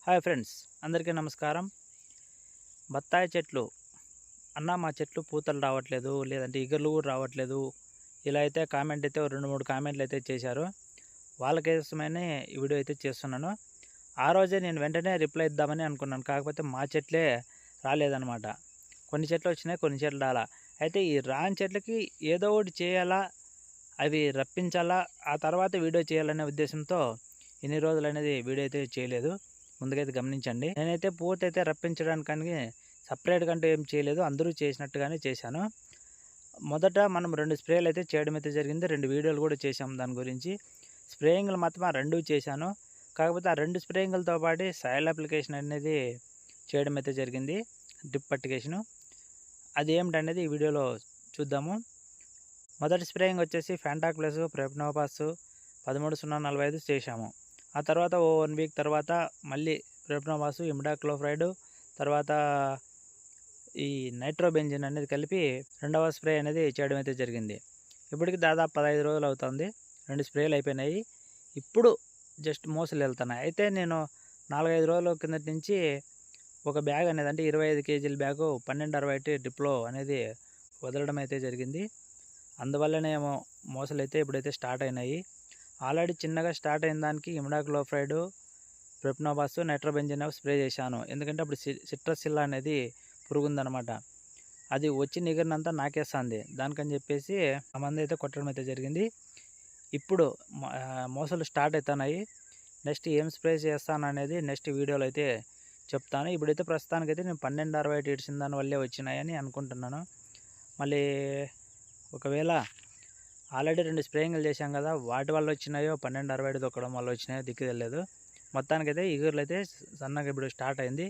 Hi friends, అందరికీ నమస్కారం. బత్తాయి చెట్లు మా చెట్లు పూతలు రావట్లేదు, లేదంటే ఇగుర్లు కూడా రావట్లేదు, ఇలా అయితే కామెంట్ అయితే 2-3 కామెంట్లు అయితే చేశారు. వాళ్ళకోసమనే ఈ వీడియో అయితే చేస్తున్నాను. ఆ రోజే నేను వెంటనే రిప్లై ఇద్దామని అనుకున్నాను. కాకపోతే మా చెట్లే రాలేదన్నమాట. కొన్ని చెట్లు వచ్చినాయి, కొన్ని చెట్లు రాలా. అయితే ఈ రాని చెట్లకి ఏదో ఒకటి చేయాలా, అవి రప్పించాలా, ఆ తర్వాత వీడియో చేయాలనే ఉద్దేశంతో ఇన్ని రోజులు అనేది వీడియో అయితే చేయలేదు. ముందుకైతే గమనించండి. నేనైతే పూత అయితే రప్పించడానికి సపరేట్గా అంటూ ఏం చేయలేదు, అందరూ చేసినట్టుగానే చేశాను. మొదట మనం 2 స్ప్రేలు అయితే చేయడం అయితే జరిగింది. 2 వీడియోలు కూడా చేశాము దాని గురించి. స్ప్రేయింగ్లు మాత్రం ఆ 2 చేశాను. కాకపోతే ఆ 2 స్ప్రేయింగ్లతో పాటు సాయిల్ అప్లికేషన్ అనేది చేయడం అయితే జరిగింది, డ్రిప్ అప్లికేషను. అది ఏమిటనేది ఈ వీడియోలో చూద్దాము. మొదటి స్ప్రేయింగ్ వచ్చేసి ఫ్యాంటాక్ ప్లస్ ప్రెప్నోపాస్ 13-0-45 చేశాము. ఆ తర్వాత 1 వీక్ తర్వాత మళ్ళీ ప్రెప్నోపాస్, ఇమిడాక్లోప్రైడ్, తర్వాత ఈ నైట్రోబెంజిన్ అనేది కలిపి రెండవ స్ప్రే అనేది చేయడం అయితే జరిగింది. ఇప్పటికి దాదాపు 15 రోజులు అవుతుంది. 2 స్ప్రేలు అయిపోయినాయి. ఇప్పుడు జస్ట్ మోసలు వెళ్తున్నాయి. అయితే నేను 4-5 రోజుల కిందటి నుంచి ఒక బ్యాగ్ అనేది, అంటే 25 కేజీల బ్యాగు 12-60 డ్రిప్లో అనేది వదలడం అయితే జరిగింది. అందువల్లనే మోసలు అయితే ఇప్పుడైతే స్టార్ట్ అయినాయి. ఆల్రెడీ చిన్నగా స్టార్ట్ అయిన దానికి ఇమిడాక్లోప్రైడ్, ప్రెప్నోపాస్, నైట్రోబెంజిన్ స్ప్రే చేశాను. ఎందుకంటే అప్పుడు సిట్రసిల్లా అనేది పురుగుందనమాట. అది వచ్చి నిగరినంతా నాకేస్తుంది. దానికని చెప్పేసి ఆ మందు అయితే కొట్టడం అయితే జరిగింది. ఇప్పుడు మోసలు స్టార్ట్ అవుతున్నాయి. నెక్స్ట్ ఏం స్ప్రే చేస్తాను అనేది నెక్స్ట్ వీడియోలో అయితే చెప్తాను. ఇప్పుడైతే ప్రస్తుతానికైతే నేను 12-60 ఇడిచిన దాని వల్లే వచ్చినాయని అనుకుంటున్నాను. మళ్ళీ ఒకవేళ ఆల్రెడీ 2 స్ప్రేయింగ్లు చేశాం కదా, వాటి వల్ల వచ్చినాయో 12-60 దొక్కడం వల్ల వచ్చినాయో దిక్కు తెలియదు. మొత్తానికైతే ఇగుర్లు అయితే సన్నగా ఇప్పుడు స్టార్ట్ అయింది.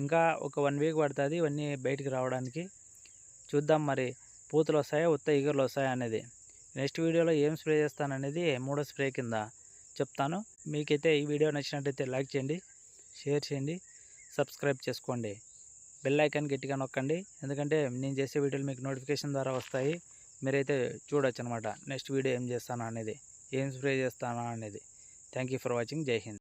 ఇంకా ఒక 1 వీక్ పడుతుంది ఇవన్నీ బయటికి రావడానికి. చూద్దాం మరి పూతలు వస్తాయో ఉత్త ఇగుర్లు వస్తాయో అనేది. నెక్స్ట్ వీడియోలో ఏం స్ప్రే చేస్తాననేది 3వ స్ప్రే కింద చెప్తాను. మీకైతే ఈ వీడియో నచ్చినట్టయితే లైక్ చేయండి, షేర్ చేయండి, సబ్స్క్రైబ్ చేసుకోండి. బెల్ ఐకాన్ గట్టిగా నొక్కండి, ఎందుకంటే నేను చేసే వీడియోలు మీకు నోటిఫికేషన్ ద్వారా వస్తాయి. మీరైతే చూడొచ్చు అనమాట నెక్స్ట్ వీడియో ఏం చేస్తాను అనేది, ఏం స్ప్రే చేస్తాను అనేది. Thank you for watching. జై హింద్.